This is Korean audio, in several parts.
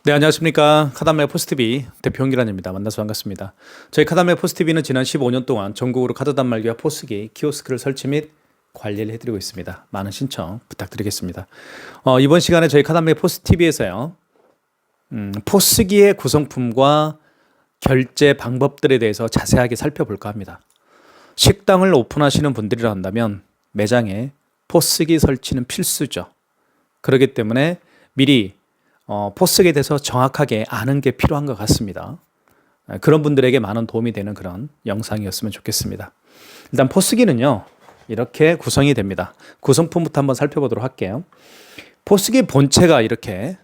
네, 안녕하십니까. 카담의 포스트비 대표 홍기란입니다. 만나서 반갑습니다. 저희 카담의 포스트비는 지난 15년 동안 전국으로 카드 단말기와 포스기, 키오스크를 설치 및 관리를 해드리고 있습니다. 많은 신청 부탁드리겠습니다. 이번 시간에 저희 카담의 포스트비에서요. 포스기의 구성품과 결제 방법들에 대해서 자세하게 살펴볼까 합니다. 식당을 오픈하시는 분들이라 한다면 매장에 포스기 설치는 필수죠. 그렇기 때문에 미리 포스기에 대해서 정확하게 아는 게 필요한 것 같습니다. 그런 분들에게 많은 도움이 되는 그런 영상이었으면 좋겠습니다. 일단 포스기는요, 이렇게 구성이 됩니다. 구성품부터 한번 살펴보도록 할게요. 포스기 본체가 이렇게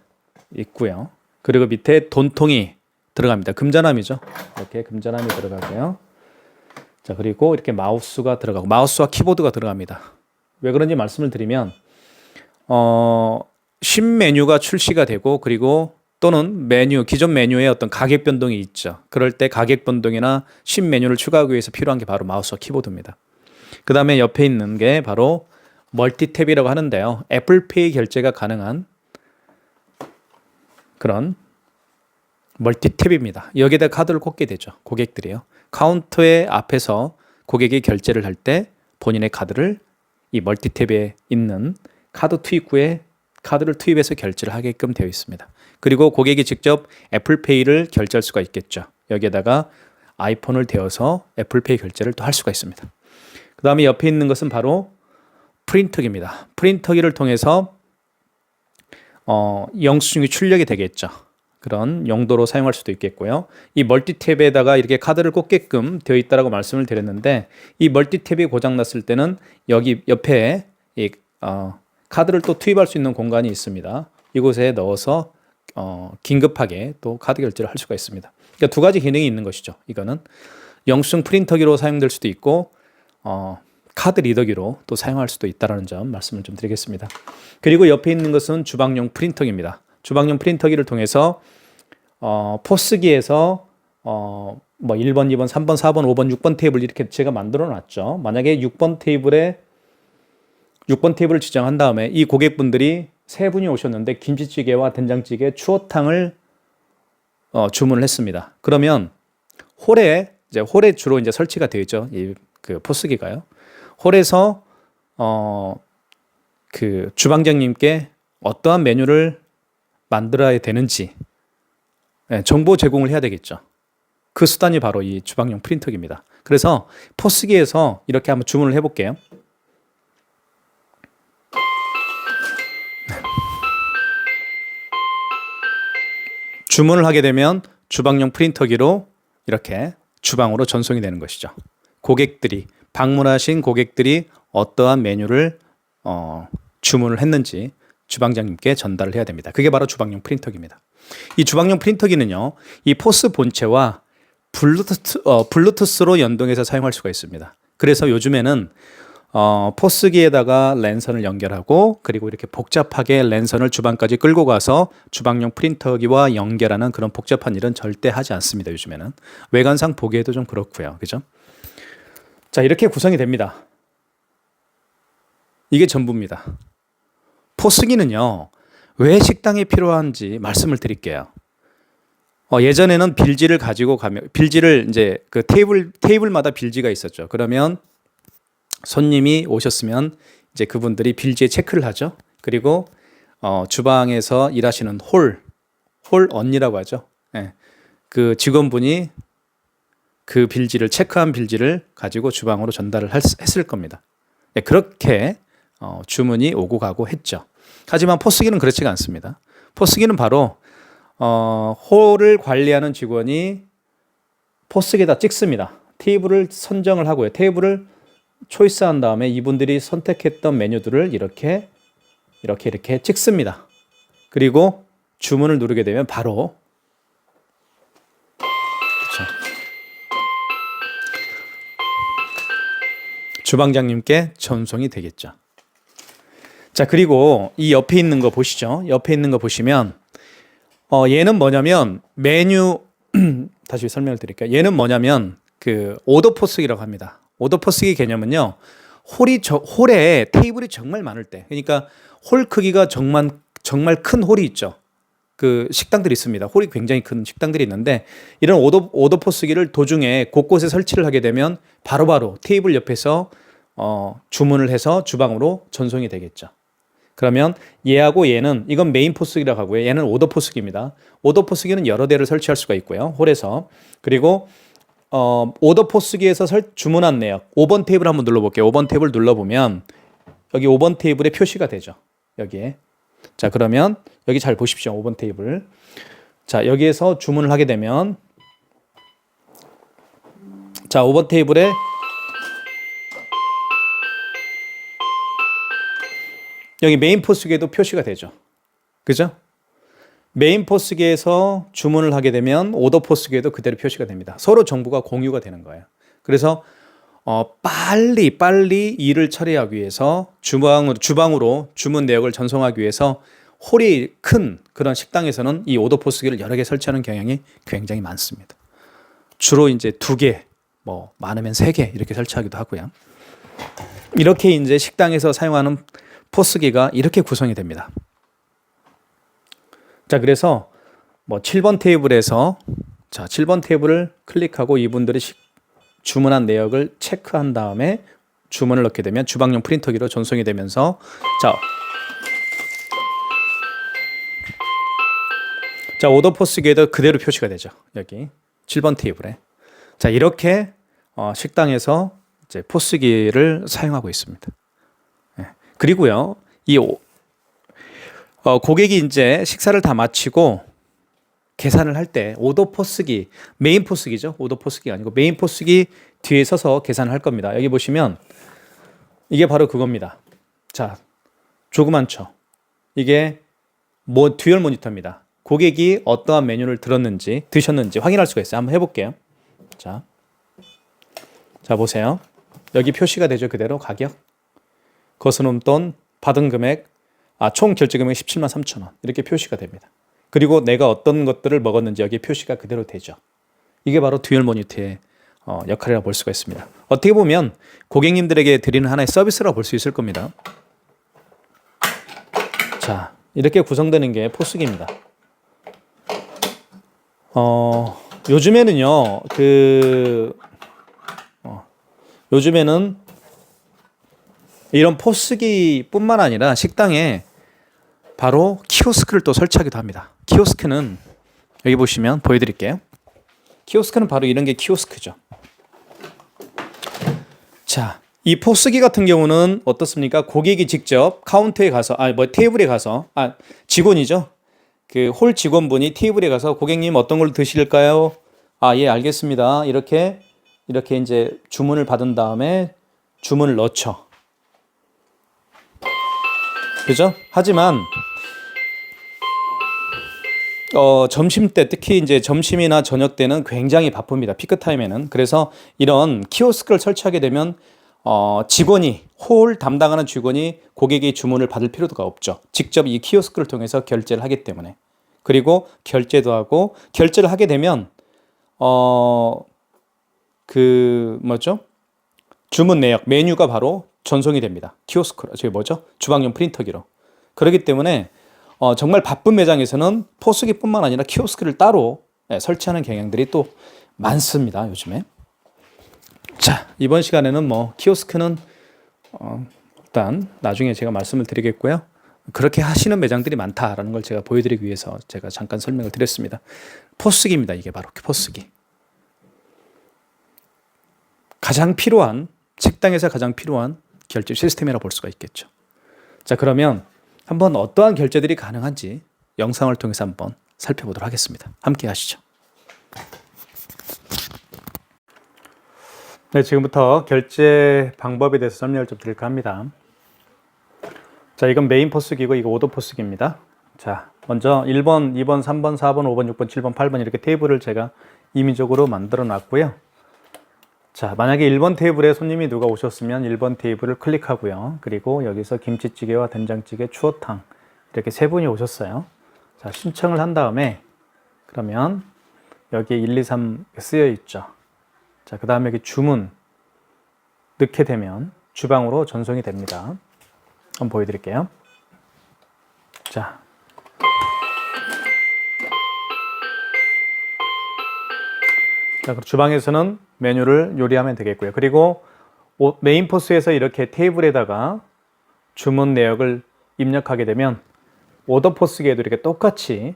있고요. 그리고 밑에 돈통이 들어갑니다. 금전함이죠. 이렇게 금전함이 들어가고요. 자, 그리고 이렇게 마우스가 들어가고, 마우스와 키보드가 들어갑니다. 왜 그런지 말씀을 드리면, 신메뉴가 출시가 되고, 그리고 또는 기존 메뉴에 어떤 가격 변동이 있죠. 그럴 때 가격 변동이나 신메뉴를 추가하기 위해서 필요한 게 바로 마우스와 키보드입니다. 그 다음에 옆에 있는 게 바로 멀티탭이라고 하는데요. 애플페이 결제가 가능한 그런 멀티탭입니다. 여기에다 카드를 꽂게 되죠. 고객들이요. 카운터의 앞에서 고객이 결제를 할 때 본인의 카드를 이 멀티탭에 있는 카드 투입구에 카드를 투입해서 결제를 하게끔 되어 있습니다. 그리고 고객이 직접 애플페이를 결제할 수가 있겠죠. 여기에다가 아이폰을 대어서 애플페이 결제를 또 할 수가 있습니다. 그 다음에 옆에 있는 것은 바로 프린터기입니다. 프린터기를 통해서 영수증이 출력이 되겠죠. 그런 용도로 사용할 수도 있겠고요. 이 멀티탭에다가 이렇게 카드를 꽂게끔 되어 있다고 말씀을 드렸는데, 이 멀티탭이 고장났을 때는 여기 옆에 카드를 또 투입할 수 있는 공간이 있습니다. 이곳에 넣어서 긴급하게 또 카드 결제를 할 수가 있습니다. 그러니까 두 가지 기능이 있는 것이죠. 이거는 영수증 프린터기로 사용될 수도 있고 카드 리더기로 또 사용할 수도 있다는 점 말씀을 좀 드리겠습니다. 그리고 옆에 있는 것은 주방용 프린터기입니다. 주방용 프린터기를 통해서 포스기에서 뭐 1번, 2번, 3번, 4번, 5번, 6번 테이블 이렇게 제가 만들어 놨죠. 만약에 6번 테이블을 지정한 다음에 이 고객분들이 세 분이 오셨는데 김치찌개와 된장찌개, 추어탕을 주문을 했습니다. 그러면 홀에 주로 이제 설치가 되어 있죠. 그 포스기가요. 홀에서 그 주방장님께 어떠한 메뉴를 만들어야 되는지 정보 제공을 해야 되겠죠. 그 수단이 바로 이 주방용 프린터기입니다. 그래서 포스기에서 이렇게 한번 주문을 해볼게요. 주문을 하게 되면 주방용 프린터기로 이렇게 주방으로 전송이 되는 것이죠. 방문하신 고객들이 어떠한 메뉴를 주문을 했는지 주방장님께 전달을 해야 됩니다. 그게 바로 주방용 프린터기입니다. 이 주방용 프린터기는요, 이 포스 본체와 블루투스로 연동해서 사용할 수가 있습니다. 그래서 요즘에는 포스기에다가 랜선을 연결하고, 그리고 이렇게 복잡하게 랜선을 주방까지 끌고 가서 주방용 프린터기와 연결하는 그런 복잡한 일은 절대 하지 않습니다. 요즘에는 외관상 보기에도 좀 그렇고요. 그죠? 자, 이렇게 구성이 됩니다. 이게 전부입니다. 포스기는요, 왜 식당에 필요한지 말씀을 드릴게요. 예전에는 빌지를 가지고 가면, 빌지를 이제 그 테이블마다 빌지가 있었죠. 그러면 손님이 오셨으면 이제 그분들이 빌지에 체크를 하죠. 그리고 주방에서 일하시는 홀 언니라고 하죠. 네. 그 직원분이 그 빌지를 체크한 빌지를 가지고 주방으로 전달을 했을 겁니다. 네, 그렇게 주문이 오고 가고 했죠. 하지만 포스기는 그렇지가 않습니다. 포스기는 바로 홀을 관리하는 직원이 포스기에다 찍습니다. 테이블을 선정을 하고요. 테이블을 초이스한 다음에 이분들이 선택했던 메뉴들을 이렇게 찍습니다. 그리고 주문을 누르게 되면 바로 그렇죠. 주방장님께 전송이 되겠죠. 자, 그리고 이 옆에 있는 거 보시죠. 옆에 있는 거 보시면 얘는 뭐냐면 메뉴 다시 설명을 드릴게요. 얘는 뭐냐면 그 오더 포스기라고 합니다. 오더 포스기 개념은요, 홀에 테이블이 정말 많을 때, 그러니까 홀 크기가 정말 큰 홀이 있죠. 그 식당들이 있습니다. 홀이 굉장히 큰 식당들이 있는데 이런 오더 포스기를 도중에 곳곳에 설치를 하게 되면 바로바로 테이블 옆에서 주문을 해서 주방으로 전송이 되겠죠. 그러면 얘하고 얘는 이건 메인 포스기라고 하고요. 얘는 오더 포스기입니다. 오더 포스기는 여러 대를 설치할 수가 있고요. 홀에서. 그리고 오더 포스기에서 주문한 내역 5번 테이블 한번 눌러볼게요. 5번 테이블 눌러보면 여기 5번 테이블에 표시가 되죠. 여기에. 자, 그러면 여기 잘 보십시오. 5번 테이블. 자, 여기에서 주문을 하게 되면 자, 5번 테이블에 여기 메인 포스기에도 표시가 되죠. 그죠? 메인 포스기에서 주문을 하게 되면 오더 포스기에도 그대로 표시가 됩니다. 서로 정보가 공유가 되는 거예요. 그래서 빨리 일을 처리하기 위해서 주방으로 주문 내역을 전송하기 위해서 홀이 큰 그런 식당에서는 이 오더 포스기를 여러 개 설치하는 경향이 굉장히 많습니다. 주로 이제 2개, 뭐 많으면 3개 이렇게 설치하기도 하고요. 이렇게 이제 식당에서 사용하는 포스기가 이렇게 구성이 됩니다. 자, 그래서 뭐 7번 테이블에서 자, 7번 테이블을 클릭하고 이분들이 주문한 내역을 체크한 다음에 주문을 넣게 되면 주방용 프린터기로 전송이 되면서 자, 오더 포스기에도 그대로 표시가 되죠. 여기 7번 테이블에. 자, 이렇게 식당에서 이제 포스기를 사용하고 있습니다. 그리고요, 고객이 이제 식사를 다 마치고 계산을 할 때 오더 포스기, 메인 포스기죠. 오더 포스기가 아니고 메인 포스기 뒤에 서서 계산을 할 겁니다. 여기 보시면 이게 바로 그겁니다. 자, 조그만쳐. 이게 듀얼 모니터입니다. 고객이 어떠한 메뉴를 드셨는지 확인할 수가 있어요. 한번 해볼게요. 자, 보세요. 여기 표시가 되죠. 그대로 가격. 거스름 돈, 받은 금액, 총 결제 금액 17만 3천 원. 이렇게 표시가 됩니다. 그리고 내가 어떤 것들을 먹었는지 여기에 표시가 그대로 되죠. 이게 바로 듀얼 모니터의 역할이라고 볼 수가 있습니다. 어떻게 보면 고객님들에게 드리는 하나의 서비스라고 볼 수 있을 겁니다. 자, 이렇게 구성되는 게 포스기입니다. 요즘에는요, 요즘에는 이런 포스기뿐만 아니라 식당에 바로 키오스크를 또 설치하기도 합니다. 키오스크는 여기 보시면 보여드릴게요. 키오스크는 바로 이런 게 키오스크죠. 자, 이 포스기 같은 경우는 어떻습니까? 고객이 직접 카운터에 가서, 테이블에 가서, 직원이죠. 그 홀 직원분이 테이블에 가서 고객님 어떤 걸 드실까요? 예, 알겠습니다. 이렇게 이제 주문을 받은 다음에 주문을 넣죠. 그죠? 하지만 점심 때, 특히 이제 점심이나 저녁 때는 굉장히 바쁩니다. 피크 타임에는. 그래서 이런 키오스크를 설치하게 되면 홀 담당하는 직원이 고객의 주문을 받을 필요가 없죠. 직접 이 키오스크를 통해서 결제를 하기 때문에. 그리고 결제도 하고, 결제를 하게 되면 주문 내역, 메뉴가 바로 전송이 됩니다. 키오스크로, 주방용 프린터기로. 그렇기 때문에 정말 바쁜 매장에서는 포스기뿐만 아니라 키오스크를 따로 설치하는 경향들이 또 많습니다. 요즘에. 자, 이번 시간에는 키오스크는 일단 나중에 제가 말씀을 드리겠고요. 그렇게 하시는 매장들이 많다라는 걸 제가 보여드리기 위해서 제가 잠깐 설명을 드렸습니다. 포스기입니다. 이게 바로 포스기. 식당에서 가장 필요한 결제 시스템이라고 볼 수가 있겠죠. 자, 그러면 한번 어떠한 결제들이 가능한지 영상을 통해서 한번 살펴보도록 하겠습니다. 함께 하시죠. 네, 지금부터 결제 방법에 대해서 설명을 좀 드릴까 합니다. 자, 이건 메인 포스기고 이거 오더 포스기입니다. 자, 먼저 1번, 2번, 3번, 4번, 5번, 6번, 7번, 8번 이렇게 테이블을 제가 임의적으로 만들어 놨고요. 자, 만약에 1번 테이블에 손님이 누가 오셨으면 1번 테이블을 클릭하고요. 그리고 여기서 김치찌개와 된장찌개, 추어탕 이렇게 3분이 오셨어요. 자, 신청을 한 다음에 그러면 여기에 1, 2, 3 쓰여 있죠. 자, 그 다음에 여기 주문 넣게 되면 주방으로 전송이 됩니다. 한번 보여드릴게요. 자, 자, 그럼 주방에서는 메뉴를 요리하면 되겠고요. 그리고 메인 포스에서 이렇게 테이블에다가 주문 내역을 입력하게 되면 오더 포스기에도 이렇게 똑같이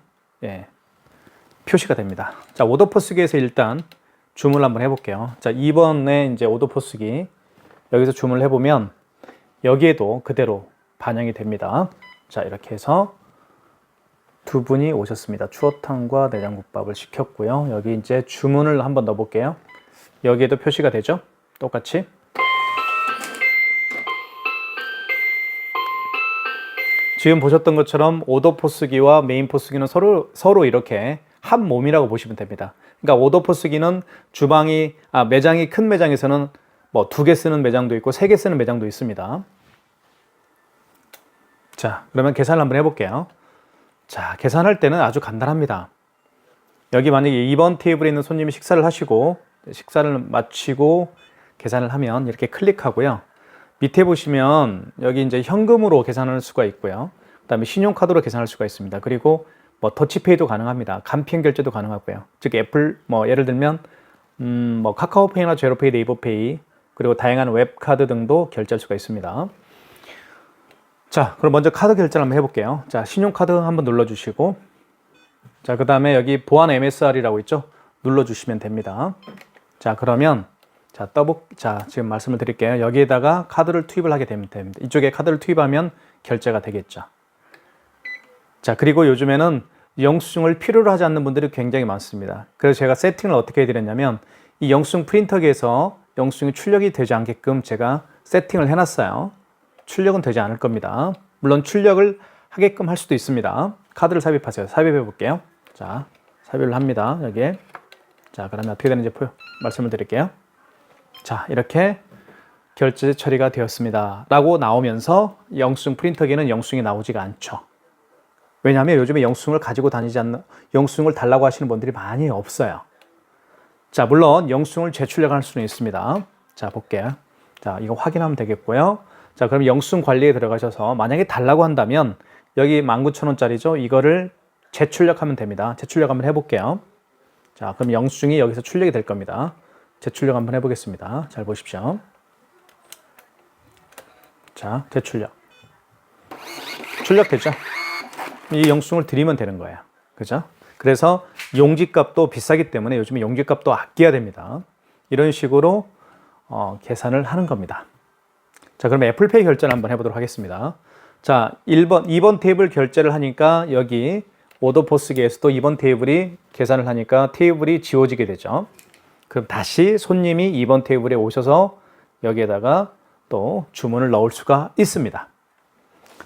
표시가 됩니다. 자, 오더 포스기에서 일단 주문을 한번 해볼게요. 자, 2번에 이제 오더 포스기 여기서 주문을 해보면 여기에도 그대로 반영이 됩니다. 자, 이렇게 해서 두 분이 오셨습니다. 추어탕과 내장국밥을 시켰고요. 여기 이제 주문을 한번 넣어볼게요. 여기에도 표시가 되죠? 똑같이. 지금 보셨던 것처럼 오더 포스기와 메인 포스기는 서로 이렇게 한 몸이라고 보시면 됩니다. 그러니까 오더 포스기는 매장이 큰 매장에서는 뭐 2개 쓰는 매장도 있고 3개 쓰는 매장도 있습니다. 자, 그러면 계산을 한번 해볼게요. 자, 계산할 때는 아주 간단합니다. 여기 만약에 2번 테이블에 있는 손님이 식사를 하시고 식사를 마치고 계산을 하면 이렇게 클릭하고요. 밑에 보시면 여기 이제 현금으로 계산할 수가 있고요. 그다음에 신용카드로 계산할 수가 있습니다. 그리고 뭐 더치페이도 가능합니다. 간편 결제도 가능하고요. 즉 애플 뭐 예를 들면 뭐 카카오페이나 제로페이, 네이버페이 그리고 다양한 웹카드 등도 결제할 수가 있습니다. 자, 그럼 먼저 카드 결제를 한번 해볼게요. 자, 신용카드 한번 눌러주시고 자, 그 다음에 여기 보안 MSR이라고 있죠? 눌러주시면 됩니다. 자, 그러면 자, 지금 말씀을 드릴게요. 여기에다가 카드를 투입을 하게 되면 됩니다. 이쪽에 카드를 투입하면 결제가 되겠죠. 자, 그리고 요즘에는 영수증을 필요로 하지 않는 분들이 굉장히 많습니다. 그래서 제가 세팅을 어떻게 해드렸냐면 이 영수증 프린터기에서 영수증이 출력이 되지 않게끔 제가 세팅을 해놨어요. 출력은 되지 않을 겁니다. 물론 출력을 하게끔 할 수도 있습니다. 카드를 삽입하세요. 삽입해 볼게요. 자, 삽입을 합니다. 여기에. 자, 그러면 어떻게 되는지 말씀을 드릴게요. 자, 이렇게 결제 처리가 되었습니다. 라고 나오면서 영수증 프린터기는 영수증이 나오지가 않죠. 왜냐하면 요즘에 영수증을 가지고 다니지 않는, 영수증을 달라고 하시는 분들이 많이 없어요. 자, 물론 영수증을 재출력할 수는 있습니다. 자, 볼게요. 자, 이거 확인하면 되겠고요. 자, 그럼 영수증 관리에 들어가셔서 만약에 달라고 한다면 여기 19,000원짜리죠. 이거를 재출력하면 됩니다. 재출력 한번 해볼게요. 자, 그럼 영수증이 여기서 출력이 될 겁니다. 재출력 한번 해보겠습니다. 잘 보십시오. 자, 재출력. 출력되죠? 이 영수증을 드리면 되는 거예요. 그죠? 그래서 용지값도 비싸기 때문에 요즘에 용지값도 아껴야 됩니다. 이런 식으로 계산을 하는 겁니다. 자, 그럼 애플페이 결제를 한번 해보도록 하겠습니다. 자, 2번 테이블 결제를 하니까 여기 오더 포스기에서도 2번 테이블이 계산을 하니까 테이블이 지워지게 되죠. 그럼 다시 손님이 2번 테이블에 오셔서 여기에다가 또 주문을 넣을 수가 있습니다.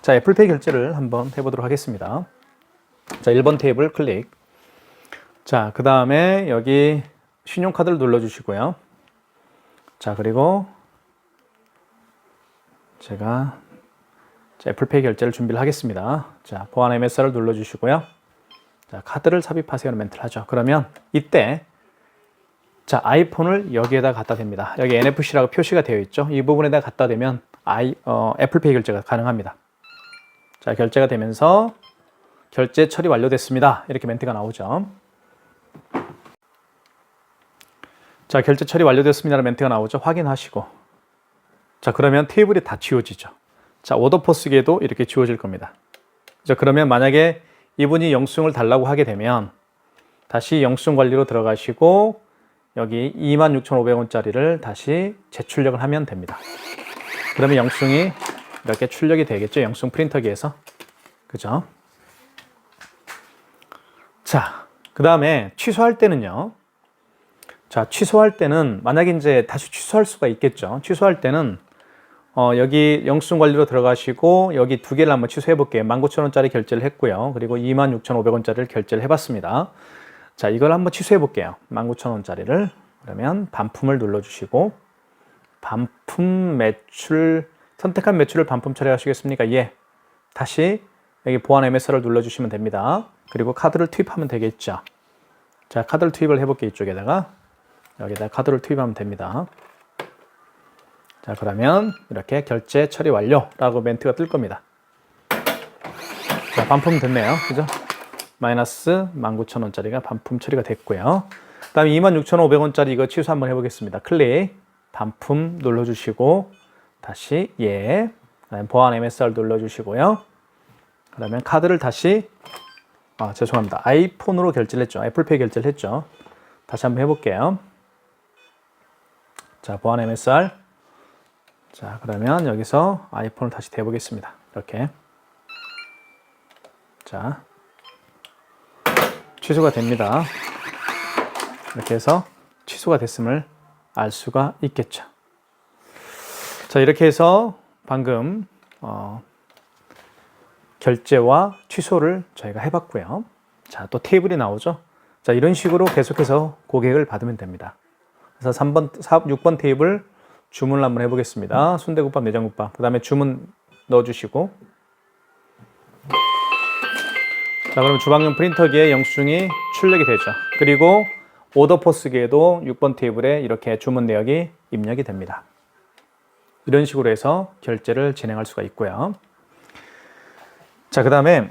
자, 애플페이 결제를 한번 해보도록 하겠습니다. 자, 1번 테이블 클릭. 자, 그 다음에 여기 신용카드를 눌러주시고요. 자, 그리고 제가 애플페이 결제를 준비를 하겠습니다. 자, 보안 MSR을 눌러주시고요. 자, 카드를 삽입하세요는 멘트를 하죠. 그러면 이때 자, 아이폰을 여기에다 갖다 댑니다. 여기 NFC라고 표시가 되어 있죠. 이 부분에다 갖다 대면 애플페이 결제가 가능합니다. 자, 결제가 되면서 결제 처리 완료됐습니다. 이렇게 멘트가 나오죠. 자, 결제 처리 완료됐습니다라는 멘트가 나오죠. 확인하시고. 자, 그러면 테이블이 다 지워지죠. 자, 오더 포스기에도 이렇게 지워질 겁니다. 자, 그러면 만약에 이분이 영수증을 달라고 하게 되면 다시 영수증 관리로 들어가시고 여기 26,500원짜리를 다시 재출력을 하면 됩니다. 그러면 영수증이 이렇게 출력이 되겠죠. 영수증 프린터기에서. 그죠? 자, 그 다음에 취소할 때는요. 자, 취소할 때는 만약에 이제 다시 취소할 수가 있겠죠. 취소할 때는 여기 영수증 관리로 들어가시고 여기 두 개를 한번 취소해 볼게요. 19,000원짜리 결제를 했고요. 그리고 26,500원짜리를 결제를 해봤습니다. 자, 이걸 한번 취소해 볼게요. 19,000원짜리를. 그러면 반품을 눌러주시고 반품 매출, 선택한 매출을 반품 처리하시겠습니까? 예. 다시 여기 보안 MSR을 눌러주시면 됩니다. 그리고 카드를 투입하면 되겠죠. 자, 카드를 투입을 해볼게요. 이쪽에다가. 여기다 카드를 투입하면 됩니다. 자, 그러면 이렇게 결제 처리 완료라고 멘트가 뜰 겁니다. 자, 반품 됐네요. 그죠? 마이너스 19,000원짜리가 반품 처리가 됐고요. 다음에 26,500원짜리 이거 취소 한번 해보겠습니다. 클릭, 반품 눌러주시고 다시 예, 그다음에 보안 MSR 눌러주시고요. 그러면 카드를 다시 죄송합니다. 아이폰으로 결제를 했죠. 애플페이 결제를 했죠. 다시 한번 해볼게요. 자, 보안 MSR. 자, 그러면 여기서 아이폰을 다시 대보겠습니다. 이렇게. 자, 취소가 됩니다. 이렇게 해서 취소가 됐음을 알 수가 있겠죠. 자, 이렇게 해서 방금 결제와 취소를 저희가 해봤고요. 자, 또 테이블이 나오죠. 자, 이런 식으로 계속해서 고객을 받으면 됩니다. 그래서 6번 테이블 주문을 한번 해보겠습니다. 순대국밥, 내장국밥. 그 다음에 주문 넣어주시고. 자, 그럼 주방용 프린터기에 영수증이 출력이 되죠. 그리고 오더 포스기에도 6번 테이블에 이렇게 주문 내역이 입력이 됩니다. 이런 식으로 해서 결제를 진행할 수가 있고요. 자, 그 다음에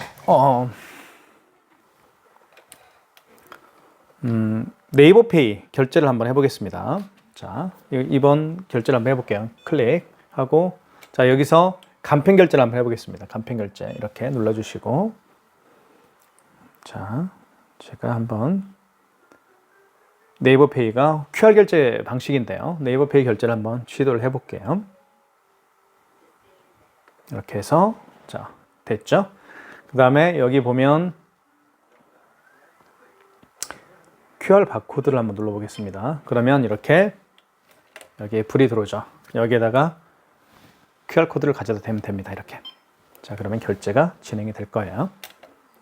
네이버페이 결제를 한번 해보겠습니다. 자, 이번 결제를 한번 해볼게요. 클릭하고, 자, 여기서 간편 결제를 한번 해보겠습니다. 간편 결제 이렇게 눌러주시고, 자, 제가 한번 네이버페이가 QR 결제 방식인데요. 네이버페이 결제를 한번 시도를 해볼게요. 이렇게 해서 자, 됐죠? 그 다음에 여기 보면 QR 바코드를 한번 눌러보겠습니다. 그러면 이렇게 여기에 불이 들어오죠. 여기에다가 QR 코드를 가져다 대면 됩니다. 이렇게. 자, 그러면 결제가 진행이 될 거예요.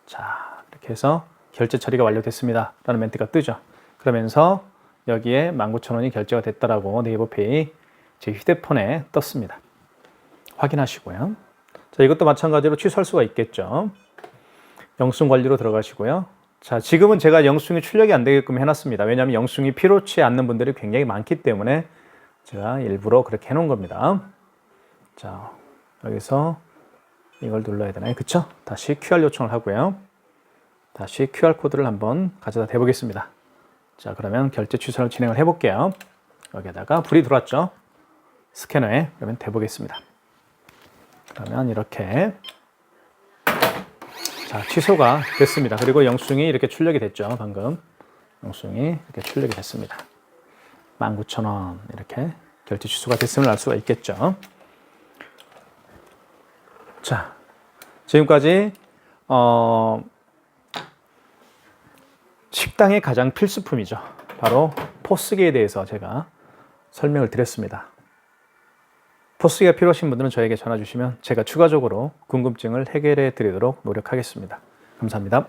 자, 이렇게 해서 결제 처리가 완료됐습니다. 라는 멘트가 뜨죠. 그러면서 여기에 19,000원이 결제가 됐다라고 네이버페이 제 휴대폰에 떴습니다. 확인하시고요. 자, 이것도 마찬가지로 취소할 수가 있겠죠. 영수증 관리로 들어가시고요. 자, 지금은 제가 영수증이 출력이 안 되게끔 해놨습니다. 왜냐하면 영수증이 필요치 않는 분들이 굉장히 많기 때문에 제가 일부러 그렇게 해놓은 겁니다. 자, 여기서 이걸 눌러야 되나요? 그쵸? 다시 QR 요청을 하고요. 다시 QR코드를 한번 가져다 대보겠습니다. 자, 그러면 결제 취소를 진행을 해볼게요. 여기에다가 불이 들어왔죠? 스캐너에 그러면 대보겠습니다. 그러면 이렇게 자, 취소가 됐습니다. 그리고 영수증이 이렇게 출력이 됐죠. 방금 영수증이 이렇게 출력이 됐습니다. 19,000원 이렇게 결제 취소가 됐음을 알 수가 있겠죠. 자, 지금까지 식당의 가장 필수품이죠. 바로 포스기에 대해서 제가 설명을 드렸습니다. 포스기가 필요하신 분들은 저에게 전화 주시면 제가 추가적으로 궁금증을 해결해 드리도록 노력하겠습니다. 감사합니다.